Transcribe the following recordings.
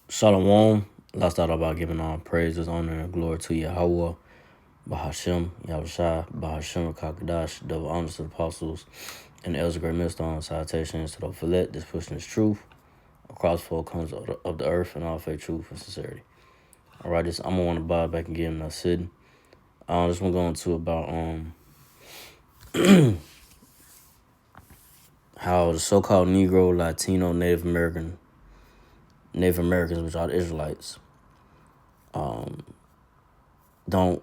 Shalom. Let's start about giving all praises, honor, and glory to Yahweh, Bahashem, Yahushua, Bahashem, Kakadash, double honors to the apostles, and the elders of great millstone, salutations to the fillet that's pushing this truth across four corners of the earth and all faith, truth, and sincerity. All right, I'm gonna want to buy back and get in that sitting. This one going to about how the so-called Negro, Latino, Native Americans, which are the Israelites, don't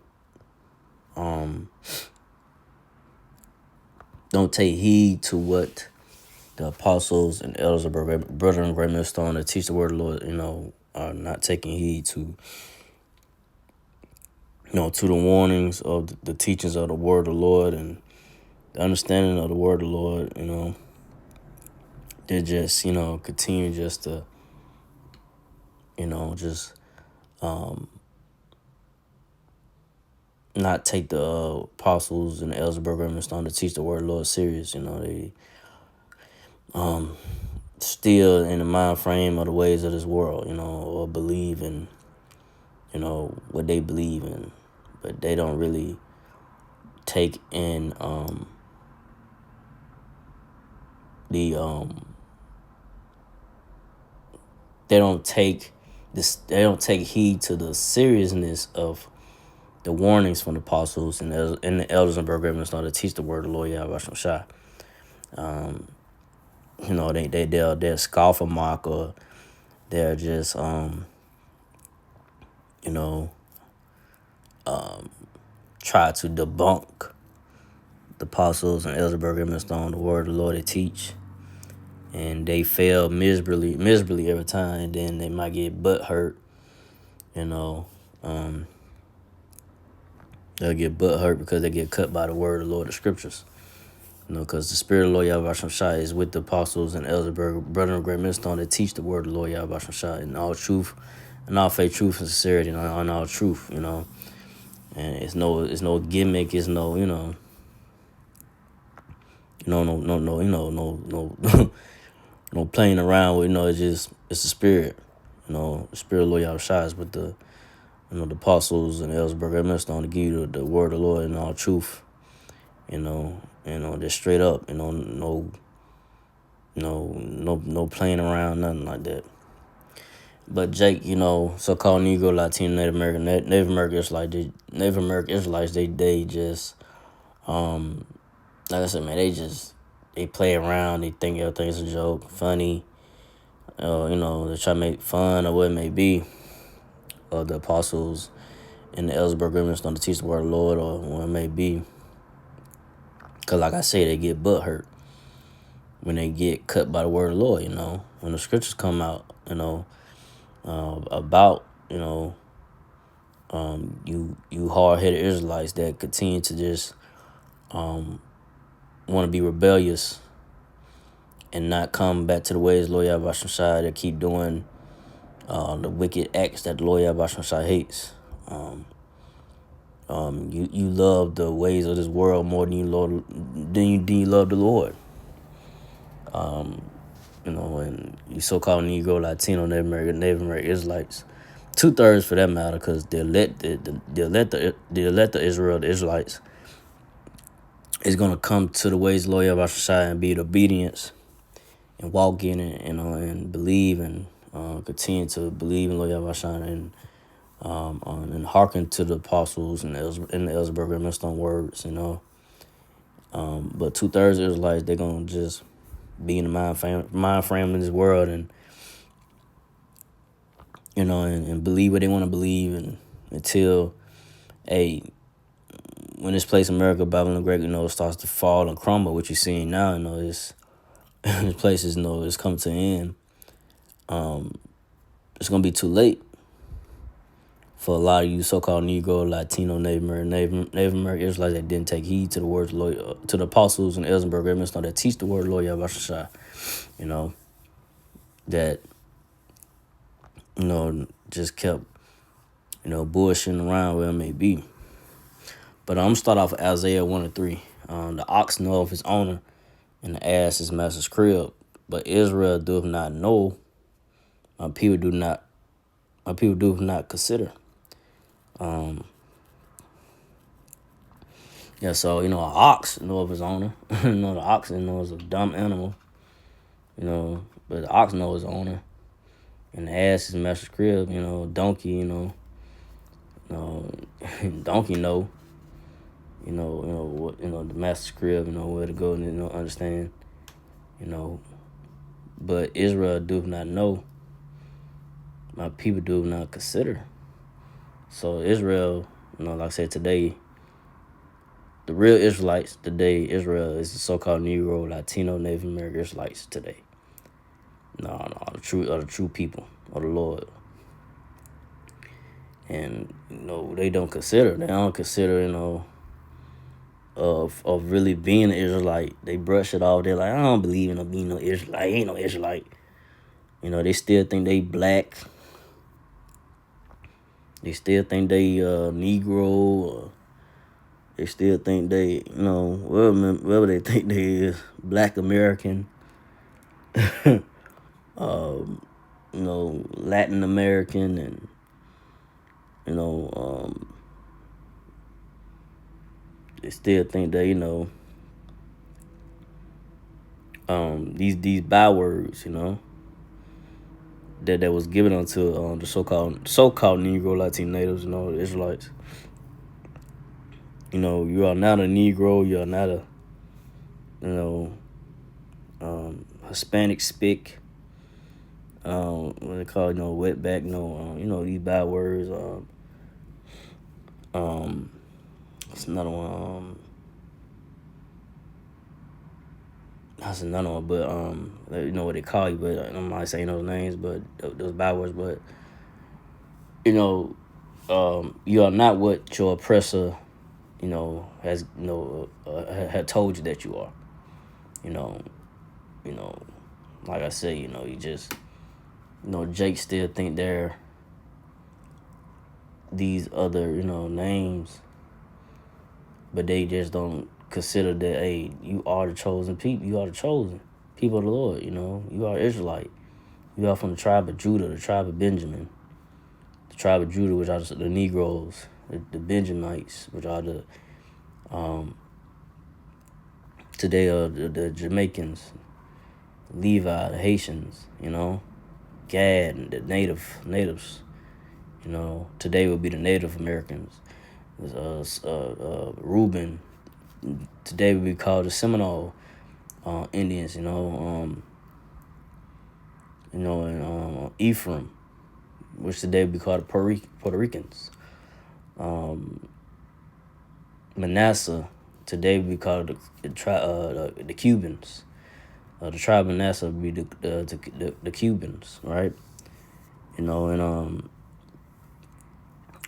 don't take heed to what the apostles and elders of brother and great millstone that teach the word of the Lord, are not taking heed to, to the warnings of the teachings of the word of the Lord and the understanding of the word of the Lord. They just, continue just to, just not take the apostles and the elders of brother and millstone to teach the word of the Lord serious. They still in the mind frame of the ways of this world, or believe in, what they believe in, but they don't really take in they don't take heed to the seriousness of the warnings from the apostles and the elders and programmers to teach the word of the Lord Yahweh Shai. They'll scoff or mock, or they're just try to debunk the apostles and elders and programmers on the word of the Lord they teach. And they fail miserably every time, and then they might get butt hurt. They'll get butt hurt because they get cut by the word of the Lord, the scriptures. Because the Spirit of the Lord Yahweh Shai is with the apostles and elders, brother and great millstone that teach the word of the Lord Yahweh Shai in all truth, and all faith, truth, and sincerity, and on all truth. And it's no gimmick. It's no no playing around with. It's the Spirit. The Spirit of the Lord Yahweh Shai is with the the apostles and elders, brother and millstone to give you the word of the Lord in all truth. Just straight up, no playing around, nothing like that. But Jake, so-called Negro, Latino, Native American Israelites, they just, like I said, man, they play around, they think everything's a joke, funny, they try to make fun of what it may be of the apostles and the elders, agreements on to teach the word of the Lord, or what it may be. Because like I say, they get butt hurt when they get cut by the word of the Lord, when the scriptures come out, about, you hard-headed Israelites that continue to just want to be rebellious and not come back to the ways of the Lord Yahweh Shai, that keep doing the wicked acts that the Lord Yahweh Shai hates. You love the ways of this world more than you love the Lord. And you so-called Negro, Latino, Native American Israelites, 2/3 for that matter, because the Israel, the Israelites, is gonna come to the ways of the Lord Yahweh Shai and be in obedience and walk in it, and believe and continue to believe in Lord Yahweh Shai and hearken to the apostles and the Ellsberg and Millstone words, But 2/3 of Israelites, they're gonna just be in the mind frame in this world, and and believe what they want to believe, and until when this place America, Babylon the Great, starts to fall and crumble, what you're seeing now, this place is coming to an end. It's gonna be too late for a lot of you so-called Negro, Latino, Native American Israelites that didn't take heed to the words of the Lord, to the apostles and Elsenberg Edmonton that teach the word of the Lord Yahweh Shai, that just kept bullshitting around where it may be. But I'm gonna start off with Isaiah 1:3. The ox knoweth his owner, and the ass his master's crib. But Israel doth not know. My people do not my people do not consider. Um, yeah, so an ox know of his owner. The ox is a dumb animal. But the ox knows his owner, and the ass is master's crib. Donkey. Donkey know. What the master's crib. Where to go and understand. You know, but Israel do not know. My people do not consider. So Israel, like I said today, the real Israelites today, Israel is the so-called Negro, Latino, Native American Israelites today. No, the true people of the Lord. And they don't consider. They don't consider, of really being an Israelite. They brush it off. They're like, I don't believe in being no Israelite. I ain't no Israelite. They still think they black. They still think they Negro. Or they still think they, whatever they think they is, Black American. Latin American, and they still think they these bywords that was given unto the so-called Negro, Latino natives, the Israelites. You are not a Negro. You are not a Hispanic spick. What they call wetback. These bad words. That's another one. That's another one. But what they call you. But I'm not saying those names. But those bad words. But you are not what your oppressor has had told you that you are. Like I said, you just Jake still think they're these other names, but they just don't consider that, hey, you are the chosen people. You are the chosen people of the Lord. You are Israelite. You are from the tribe of Judah, the tribe of Benjamin, the tribe of Judah, which are the Negroes, the Benjamites, which are the today the Jamaicans, Levi, the Haitians, Gad, and the natives. Today would be the Native Americans. Reuben, today would be called the Seminole Indians. And Ephraim, which today would be called the Puerto Ricans. Manasseh, today would be called the Cubans. The tribe of Manasseh would be the Cubans, right?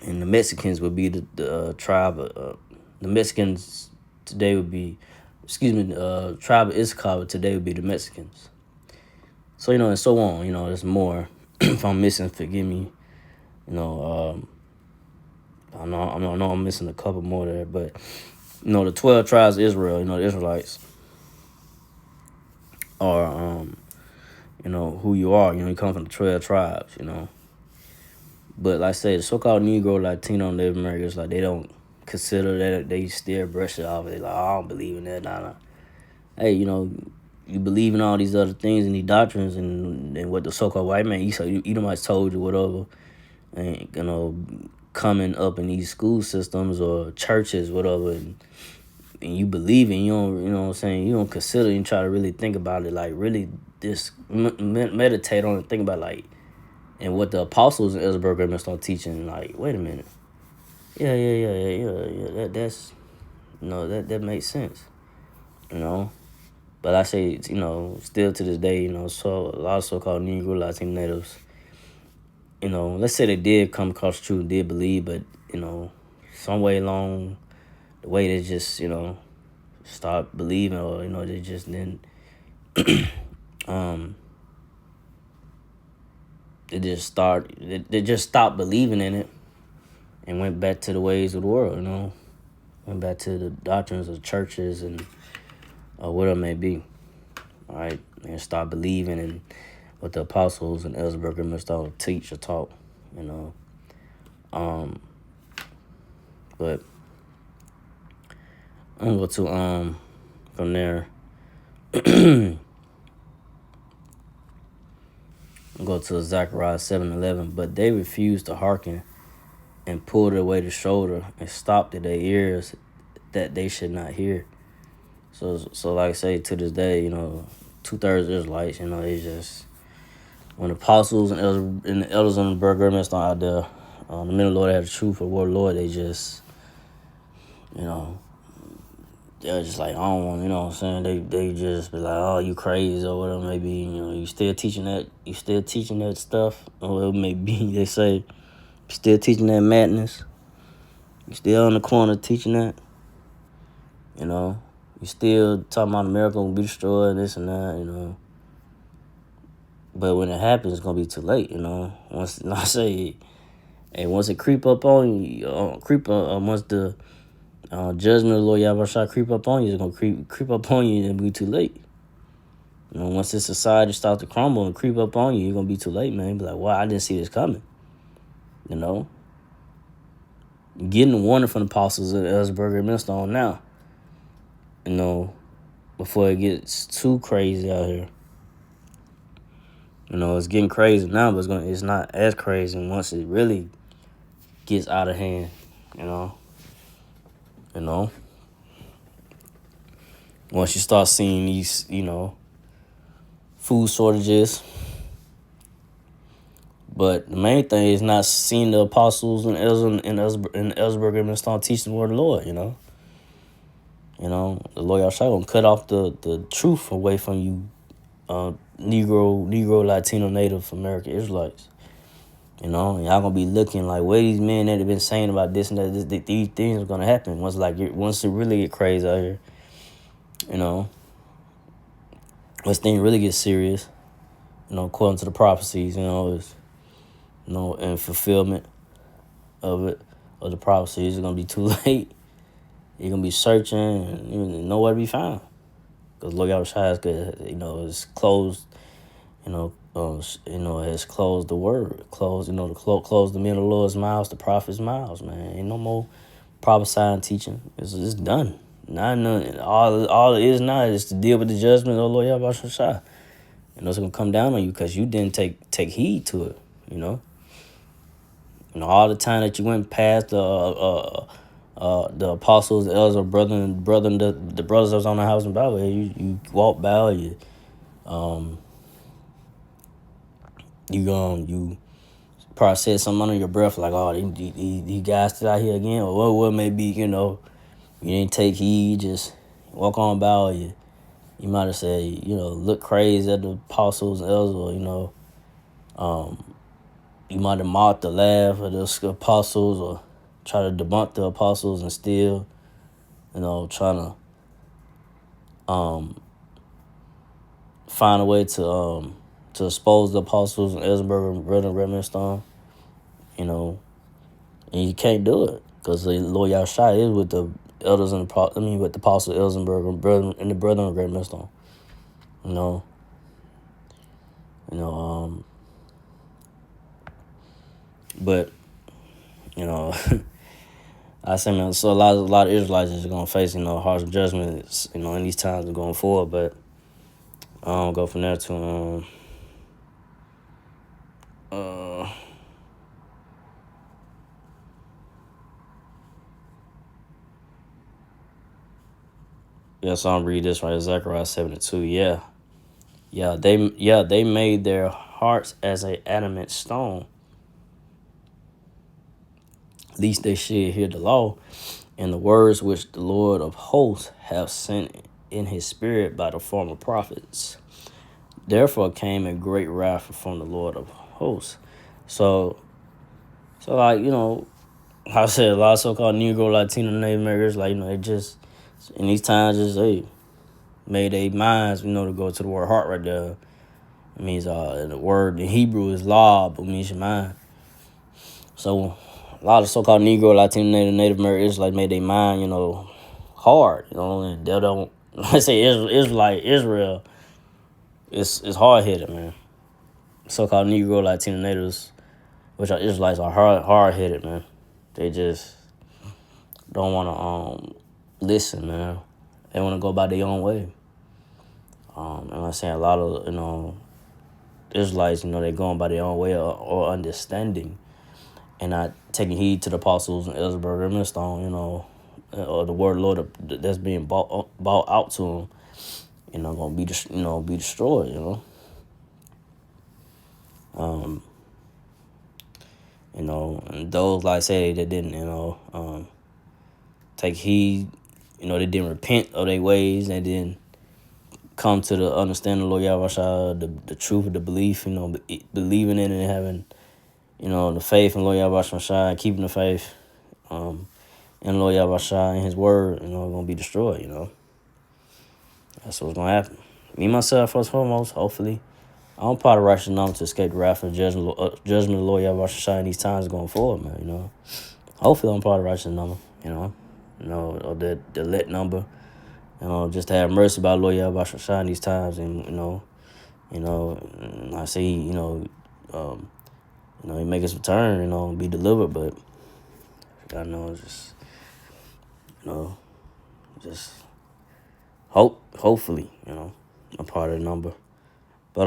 And the Mexicans would be the tribe. The Mexicans today would be, tribe of Issachar today would be the Mexicans. So and so on. There's more. If I'm missing, forgive me. I know I'm missing a couple more there, but the 12 tribes of Israel. The Israelites are who you are. You come from the 12 tribes. But like I say, the so-called Negro, Latino, Native Americans, they don't consider that. They still brush it off. They like, I don't believe in that. Nah. Hey, you believe in all these other things and these doctrines and what the so-called white man, Edomites told you, whatever, and coming up in these school systems or churches, whatever, and you believe in, you don't, what I'm saying, you don't consider and try to really think about it, like really just meditate on it, think about and what the apostles in Ellsberg start teaching, wait a minute. Yeah. That's that makes sense. But I say, still to this day, so a lot of so-called Negro, Latino natives, let's say they did come across the truth, did believe, but some way along the way they just start believing, or they just didn't they just stopped believing in it and went back to the ways of the world, went back to the doctrines of churches and whatever it may be, all right, and start believing in what the apostles and Ellsberg start to teach or talk, you know. But I'm gonna go to from there. Go to Zechariah 7:11. But they refused to hearken and pulled away the shoulder and stopped their ears that they should not hear. So like I say, to this day, 2/3 Israelites, they just, when the apostles and the elders on the burger messed out there, the men of the Lord had the truth of the word of the Lord, they just, they're just like, I don't want, what I'm saying? They just be like, oh, you crazy or whatever maybe, you still teaching that stuff, or whatever it may be, they say, still teaching that madness, you still in the corner teaching that, you still talking about America will be destroyed, this and that, But when it happens, it's gonna be too late, Once I say, hey, once it creep up on you, once the judgment of the Lord Yahweh creep up on you, it's gonna creep up on you, and it'll be too late. Once this society starts to crumble and creep up on you, you're gonna be too late, man. Be like, wow, I didn't see this coming. Getting the warning from the apostles at Ellsberg and Millstone now. Before it gets too crazy out here. It's getting crazy now, but it's not as crazy once it really gets out of hand. Once you start seeing these, food shortages. But the main thing is not seeing the apostles and Ellsberg and Millstone teaching the word of the Lord. The Lord Yahshua gonna cut off the truth away from you, Negro, Latino, Native American Israelites. Y'all gonna be looking like, where these men that have been saying about this and that, these things are gonna happen once it really get crazy out here. Once things really get serious, according to the prophecies, is, and fulfillment of the prophecies, it's gonna be too late. You're gonna be searching and nowhere to be found, because Lord Yahweh is closed. Has closed the word, closed the men of the Lord's mouths, the prophets' mouths, man. Ain't no more prophesying, teaching. It's done. None. All it is now is to deal with the judgment of the Lord Yahweh Shai. It's gonna come down on you because you didn't take heed to it. All the time that you went past the apostles, the elders, the brothers that was on the house in Bible, you walked by, you probably said something under your breath like, oh, these guys still out here again, or what may be, you didn't take heed, just walk on by, or you might have said, look crazy at the apostles and elders, or, you might have mocked the laugh of the apostles, or try to debunk the apostles and still, trying to find a way to expose the apostles and Ellsberg and Red Millstone, and you can't do it because the Lord Yahshua is with the elders and with the apostles Ellsberg and the brethren of Red Millstone, but I say, man, so a lot of Israelites is gonna face harsh judgments in these times going forward, but I'll go from there to so I'll read this right. Zechariah 7:2. They made their hearts as a adamant stone, lest they should hear the law and the words which the Lord of hosts have sent in his spirit by the former prophets. Therefore came a great wrath from the Lord of hosts. So like, I said, a lot of so-called Negro, Latino, Native Americans, like, they just, in these times, just, they made their minds, to go to the word heart right there. It means, the word in Hebrew is law, but means your mind. So, a lot of so-called Negro, Latino, Native Americans, like, made their mind, hard, and they don't, I say Israel, it's hard-headed, man. So-called Negro, Latino, Natives, which our Israelites are hard headed, man. They just don't want to listen, man. They want to go by their own way. And I'm saying a lot of Israelites, they going by their own way or understanding, and not taking heed to the apostles and Ellsberg and Millstone, or the word of the Lord that's being bought out to them, gonna be be destroyed, and those, like I say, that didn't take heed, they didn't repent of their ways, and didn't come to the understanding of Lord Yahweh, the truth of the belief, believing in it and having, the faith in Lord Yahweh, keeping the faith, in Lord Yahweh and His word, gonna be destroyed. That's what's gonna happen. Me myself, first and foremost, hopefully, I'm part of righteous number to escape the wrath and judgment of the Lord Yahweh in these times going forward, man. Hopefully, I'm part of righteous number, or the lit number, just to have mercy by Lord Yahweh in these times, and I see, He make His return, be delivered, but I know just hopefully, I'm part of the number, but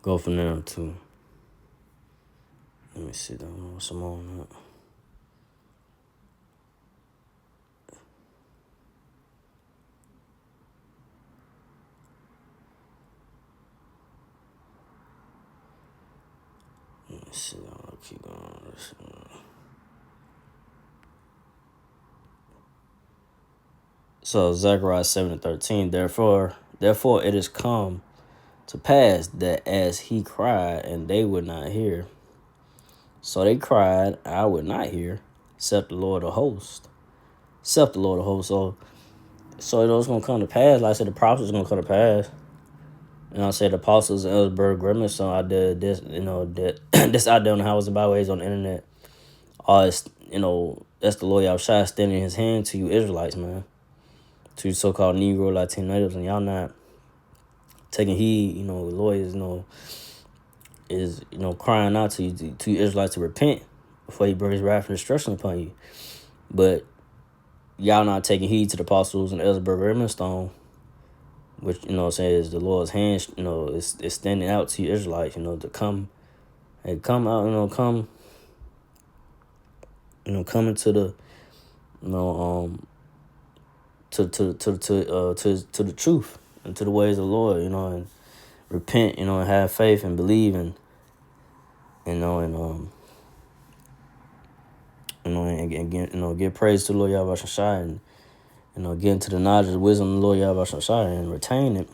go from there too. Let me see what's on that. Let me see. I'll keep going. So Zechariah 7:13. Therefore it is come to pass that as he cried, and they would not hear, so they cried, I would not hear, except the Lord of hosts. Except the Lord of hosts. So it was gonna come to pass. Like I said, the prophets gonna come to pass. I said the apostles and Ellsberg Grimmett, so I did this, that this out there on the Howard's and Byways on the internet. It's, that's the Lord Yahweh extending His hand to you Israelites, man. To you so-called Negro, Latino natives, and y'all not taking heed, the Lord is crying out to you Israelites to repent before He brings wrath and destruction upon you. But y'all not taking heed to the apostles and Ellsberg and Stone, which, says the Lord's hand, is extending out to you Israelites, to come out, come into the, to the truth and to the ways of the Lord, and repent, and have faith and believe, and give praise to the Lord Yahweh Shai, and get into the knowledge and wisdom of the Lord Yahweh Shai, and retain it.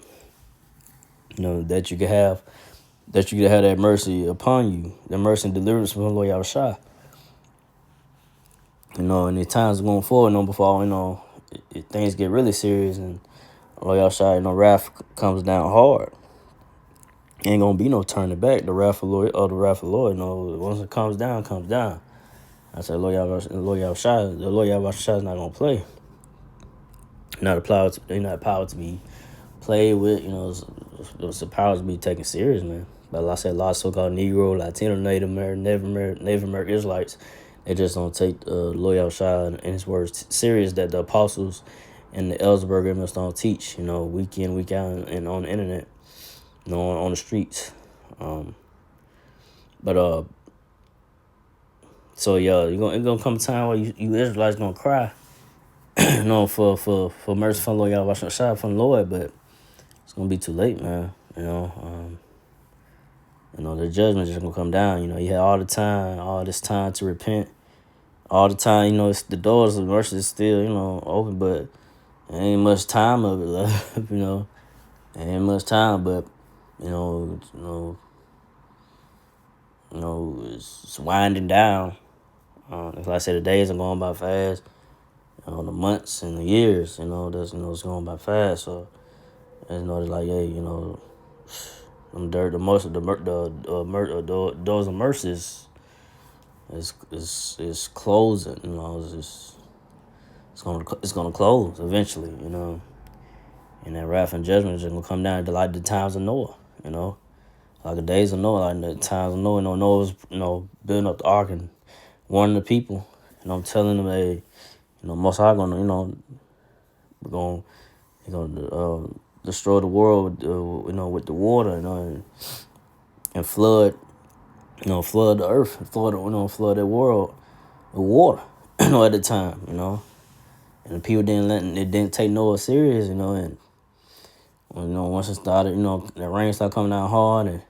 That you can have that mercy upon you, the mercy and deliverance from the Lord Yahweh Shai. And the times going forward, before things get really serious, and Lord Yahweh Shai, wrath comes down hard. Ain't gonna be no turning back. The wrath of the Lord, once it comes down, comes down. I said, Lord Yahweh Shai, the Lord Yahweh Shai is not gonna play. Not power to be played with. It's a power to be taken serious, man. But like I said, a lot of so-called Negro, Latino, Native American Israelites, they just don't take Lord Yahweh Shai and His words serious, that the apostles and the Ellsberg must don't teach. Week in, week out, and on the internet, on the streets. So yeah, it's gonna come a time where you Israelites gonna cry, for mercy from Lord Yahweh Shai, from the Lord, but it's gonna be too late, man. The judgment just gonna come down. You had all this time to repent, all the time. It's the doors of mercy is still, open, but there ain't much time of it left. There ain't much time, but it's winding down. Like I said, the days are going by fast. The months and the years, it's going by fast. So, it's like, hey, the doors of mercy is closing. It's gonna close eventually. And that wrath and judgment is gonna come down to like the times of Noah. Like the days of Noah, like the times of Noah, Noah was, building up the ark and warning the people. And I'm telling them, hey, Most High gonna, we're gonna, destroy the world, with the water, and flood, flood the earth, flood that world with water, at the time, and the people didn't take Noah serious, and once it started, the rain started coming down hard, and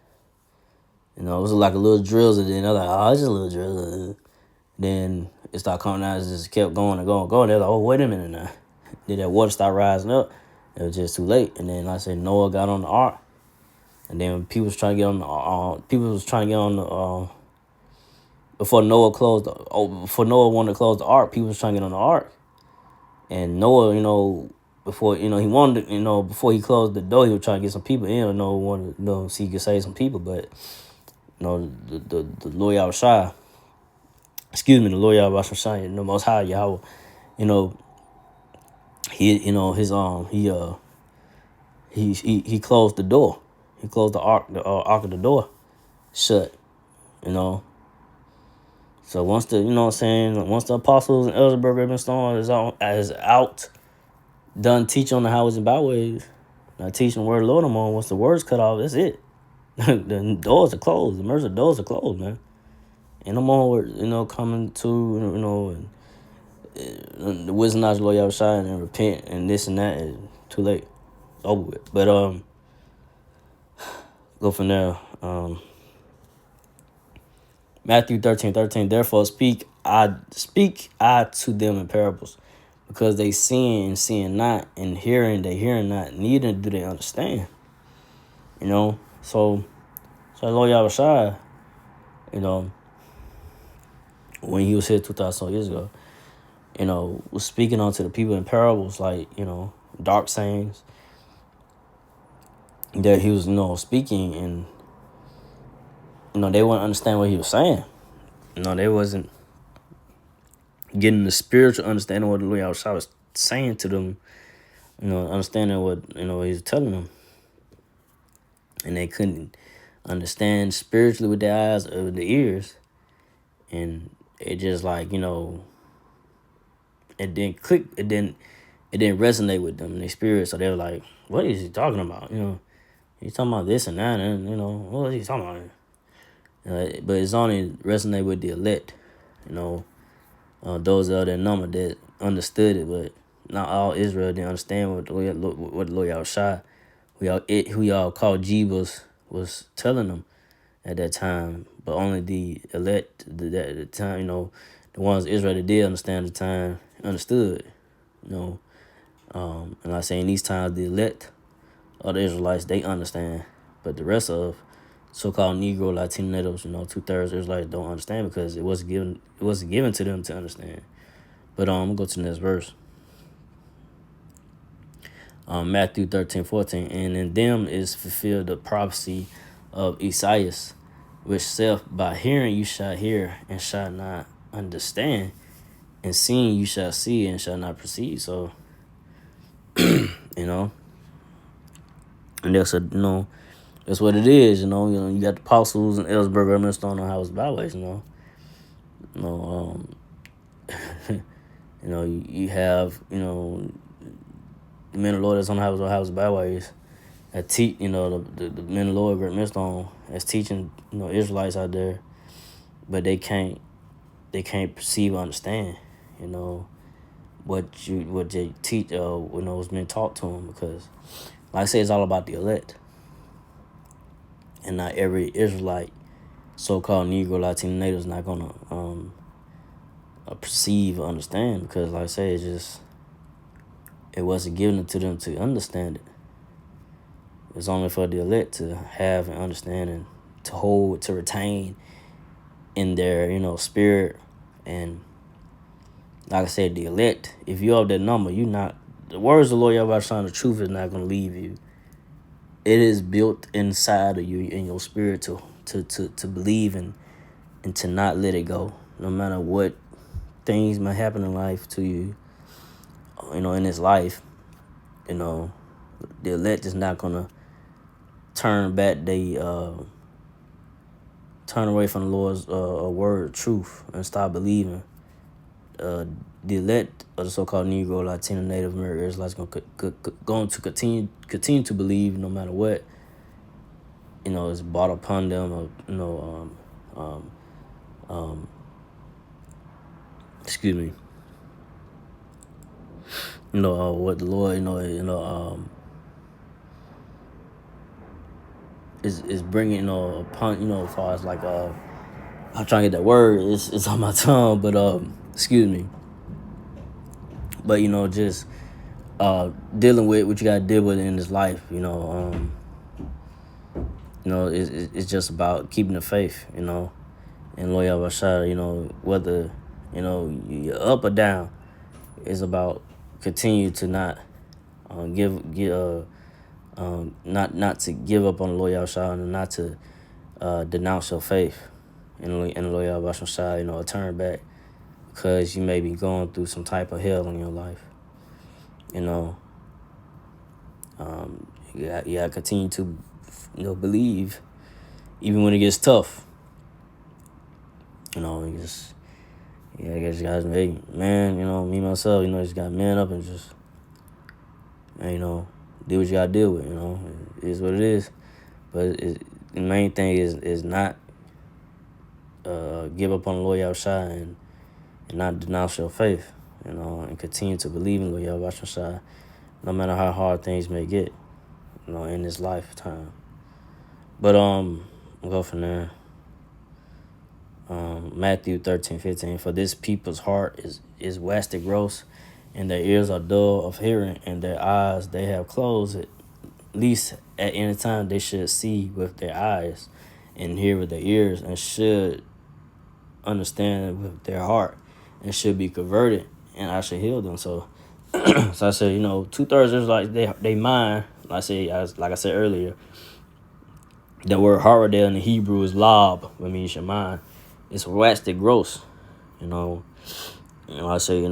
it was like a little drizzle, and then I was like, oh, it's just a little drizzle. Then it started coming out, it just kept going and going and going. They're like, oh, wait a minute now. Then that water started rising up. It was just too late. And then, like I said, Noah got on the ark. And then people was trying to get on the, before Noah before Noah wanted to close the ark, people was trying to get on the ark. And Noah, before, he wanted to, before he closed the door, he was trying to get some people in. Noah wanted to, see he could save some people. But, the Lord Yahushua, the Lord Yahushua, the Most High Yahweh, he closed the door. He closed the ark of the door shut, So once once the apostles and elders of Brethren Stone is out, done teaching on the highways and byways, not teaching the word of the Lord no more. Once the words cut off, that's it. The doors are closed. The mercy doors are closed, man. And no more, coming to, and the wisdom knowledge of Lord Yahushua and repent and this and that is too late. It's over with. But go from there. Matthew 13:13. Therefore speak I to them in parables, because they seeing and seeing not, and hearing they hearing not, neither do they understand. So Lord Yahushua, when he was here 2,000 years ago, was speaking onto the people in parables, like, dark sayings that he was, speaking, and, they wouldn't understand what he was saying. They wasn't getting the spiritual understanding of what the Lord Yahushua was saying to them, understanding what, he was telling them. And they couldn't understand spiritually with their eyes or with their ears. And it just like, it didn't click, it didn't resonate with them in their spirit. So they were like, what is he talking about? He's talking about this and that, and, what is he talking about? But it's only resonate with the elect, those of that number that understood it, but not all Israel didn't understand what the Lord Yahushua, who y'all call Jebus, was telling them at that time. But only the elect, the time, the ones Israel that did understand at the time, understood, And I say in these times, the elect of the Israelites, they understand. But the rest of so-called Negro, Latino natives, 2/3 Israelites don't understand, because it wasn't given to them to understand. But I'm gonna go to the next verse. Matthew 13:14, and in them is fulfilled the prophecy of Esaias, which saith, by hearing you shall hear and shall not understand, and seeing you shall see and shall not perceive. So, and that's that's what it is. You got the apostles and Ellsberg and Stone on House Byways. You have the men of the Lord that's on House Byways that teach. The men of the Lord, Great Millstone, that's teaching Israelites out there, but they can't perceive or understand. What they teach. What's been taught to them, because, like I say, it's all about the elect. And not every Israelite, so-called Negro, Latino native, is not going to perceive or understand, because, like I say, it wasn't given to them to understand it. It's only for the elect to have and understand, and to hold, to retain in their, spirit. And like I said, the elect, if you have that number, the words of the Lord Yahushua, the truth is not going to leave you. It is built inside of you, in your spirit, to believe and to not let it go, no matter what things might happen in life to you, in this life. The elect is not gonna turn back turn away from the Lord's word, truth, and stop believing, the elect of the so-called Negro, Latino, Native American Israelites going to continue to believe no matter what, is brought upon them, or excuse me, what the Lord, is bringing, upon, as far as like, I'm trying to get that word, it's on my tongue, but excuse me, but just dealing with what you gotta deal with in this life, it's just about keeping the faith, and Lord Yahweh, whether you're up or down, it's about continue to not not to give up on the Lord Yahweh, and not to denounce your faith in the Lord Yahweh, turn back, because you may be going through some type of hell in your life. You gotta continue to believe even when it gets tough. You just I guess guys, hey man, me myself, just gotta man up and just deal what you gotta deal with. It is what it is. But the main thing is not give up on the Lord Yahweh, and not denounce your faith, and continue to believe in the Lord Yahweh, no matter how hard things may get, in this lifetime. But we'll go from there. Matthew 13:15. For this people's heart is wasted gross, and their ears are dull of hearing, and their eyes they have closed. At least at any time they should see with their eyes, and hear with their ears, and should understand with their heart, and should be converted, and I should heal them. So, so I said, 2/3 is like they mind. Like I said earlier, the word heart there in the Hebrew is lob, which means your mind. It's wasted gross, I say,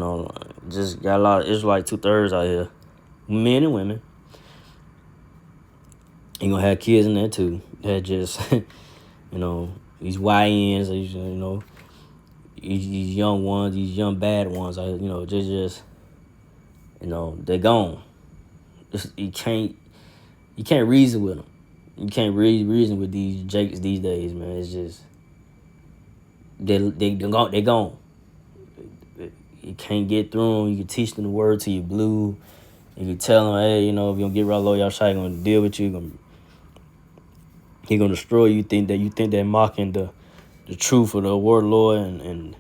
just got a lot of Israelite 2/3 out here, men and women. You gonna have kids in there too. That just, these YNs, these young ones, these young bad ones, just they're gone. You can't reason with them. You can't reason with these Jakes these days, man. It's just they gone. You can't get through them. You can teach them the word till you blue. You can tell them, hey, if you don't get right, Lord Yahweh gonna deal with you. He gonna destroy you. Think they're mocking the truth of the word, Lord, and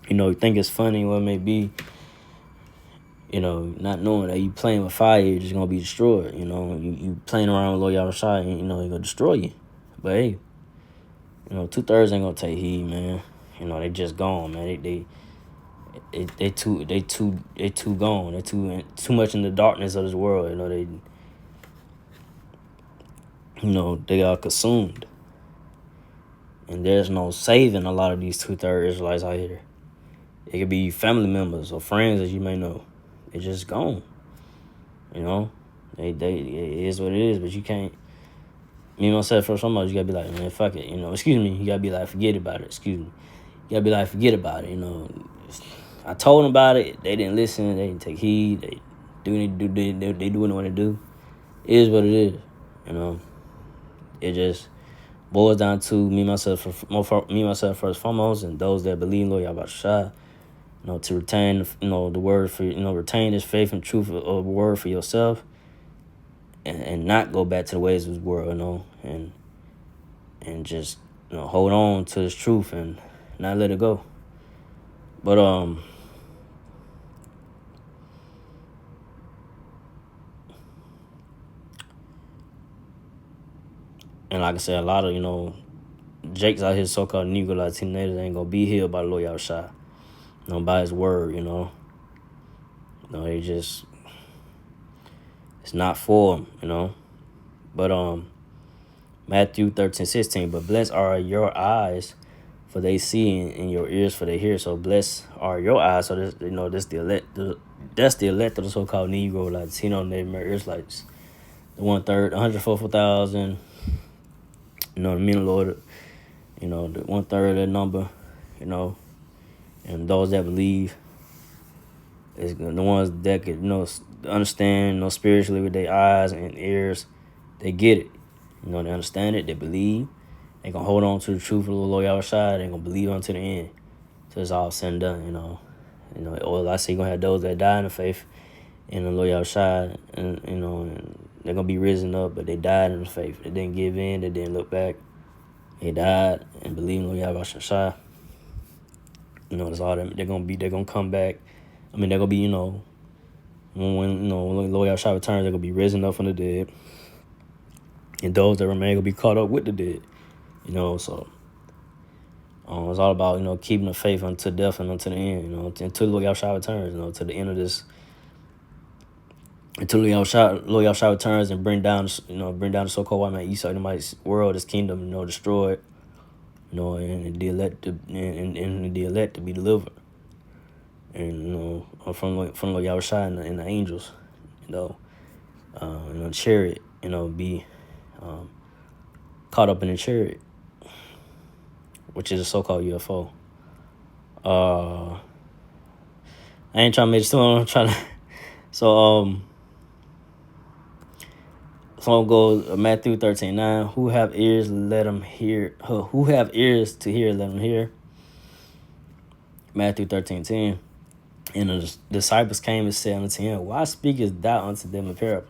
you think it's funny, what it may be. Not knowing that you playing with fire, you're just gonna be destroyed. You playing around with Lord Yahweh, and he gonna destroy you. But hey, 2/3 ain't gonna take heed, man. They just gone, man. They too gone. They too much in the darkness of this world. They are consumed, and there's no saving a lot of these 2/3 Israelites out here. It could be family members or friends that you may know. They just gone. It is what it is. But you can't. Me myself, for some of you gotta be like, man, fuck it. Excuse me. You gotta be like, forget about it. Excuse me. You gotta be like, forget about it. I told them about it. They didn't listen. They didn't take heed. They do what they do what they want to do. It is what it is. It just boils down to me myself first and foremost, and those that believe in Lord Yahweh, to retain the word for retain this faith and truth of the word for yourself, and not go back to the ways of this world, and just hold on to this truth and not let it go. But and like I said, a lot of Jakes out here, so-called Negro Latino natives, ain't gonna be healed by the Lord Yahweh, by his word. They just, it's not for them, But Matthew 13:16. But blessed are your eyes, for they see, and your ears, for they hear. So blessed are your eyes. So this, this the elect. That's the elect of the so-called Negro Latino Native American Israelites. The 1/3, 144,000. You know, the men of the Lord, you know, the 1/3 of that number, you know, and those that believe is the ones that could, you know, understand, you know, spiritually with their eyes and ears. They get it. You know, they understand it. They believe. They gonna hold on to the truth of the Lord Yahushua. They gonna believe unto the end. So it's all said and done. You know. Or like I say, you're gonna have those that die in the faith in the Lord Yahushua, and you know, and they're gonna be risen up, but they died in the faith. They didn't give in. They didn't look back. They died and believed in the Lord Yahushua. You know, that's all them. They're gonna come back. I mean, they're gonna be, you know, when you know, when the Lord Yahushua returns, they're gonna be risen up from the dead, and those that remain gonna be caught up with the dead. You know, so it's all about, you know, keeping the faith unto death and unto the end. You know, until the Lord Yahushua returns. You know, to the end of this. Until Lord Yahushua returns and bring down the so-called white man Esau, Edomite's world, his kingdom, you know, destroyed. You know, and the elect to be delivered. And you know, from Lord Yahushua and the angels, you know, chariot, you know, be caught up in the chariot, which is a so-called UFO. I ain't trying to make it still. I'm trying to. So I'm gonna go Matthew 13:9. Who have ears, let them hear. Who have ears to hear, let them hear. Matthew 13:10. And the disciples came and said unto him, Why speakest thou unto them in parables?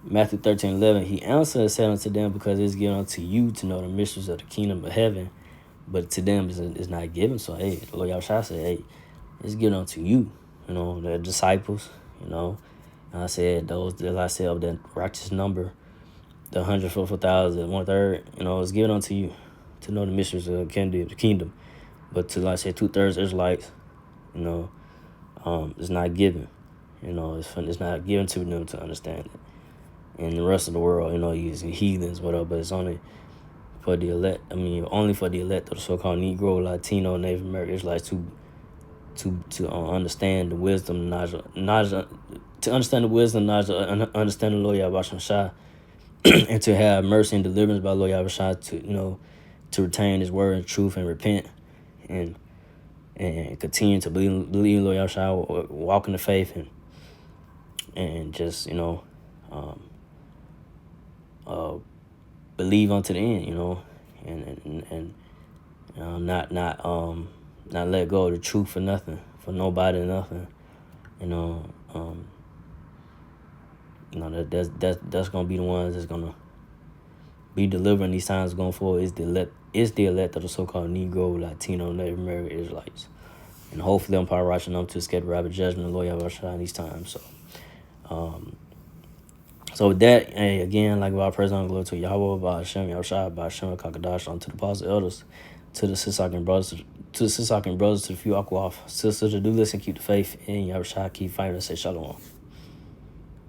Matthew 13:11. He answered and said unto them, Because it is given unto you to know the mysteries of the kingdom of heaven, but to them is not given. So, hey, the Lord Yahushua said, hey, it's given unto you, you know, the disciples, you know. And I said, those, as I said, of that righteous number, the 144,000, 1/3, you know, it's given unto you to know the mysteries of the kingdom. But to, like I said, 2/3 Israelites, you know, it's not given. You know, it's not given to them to understand it. And the rest of the world, you know, using heathens, whatever, but it's only for the elect. I mean, only for the elect of the so-called Negro, Latino, Native American Israelites to understand the wisdom, knowledge, to understand the wisdom, knowledge, understand the Lord Yahushua, and to have mercy and deliverance by Lord Yahushua, to, you know, to retain His word and truth and repent and continue to believe in Lord Yahushua, walk in the faith, and just, you know, believe unto the end, you know, and you know, not let go of the truth for nothing, for nobody, nothing, you know. You know, that's gonna be the ones that's gonna be delivering these times going forward. Is the elect of the so-called Negro, Latino, Native American Israelites, and hopefully I'm probably rushing them to escape the rapid judgment of the Lord Yahushua in these times. So with that, hey, again, like our President, glory to Yahweh, by Hashem, Yahushua, by Hashem, Kakadash, unto the apostles, elders, to the Sisakin brothers, to the few Akwaf, sisters that do listen, keep the faith in Yahushua, keep fighting, and say shalom.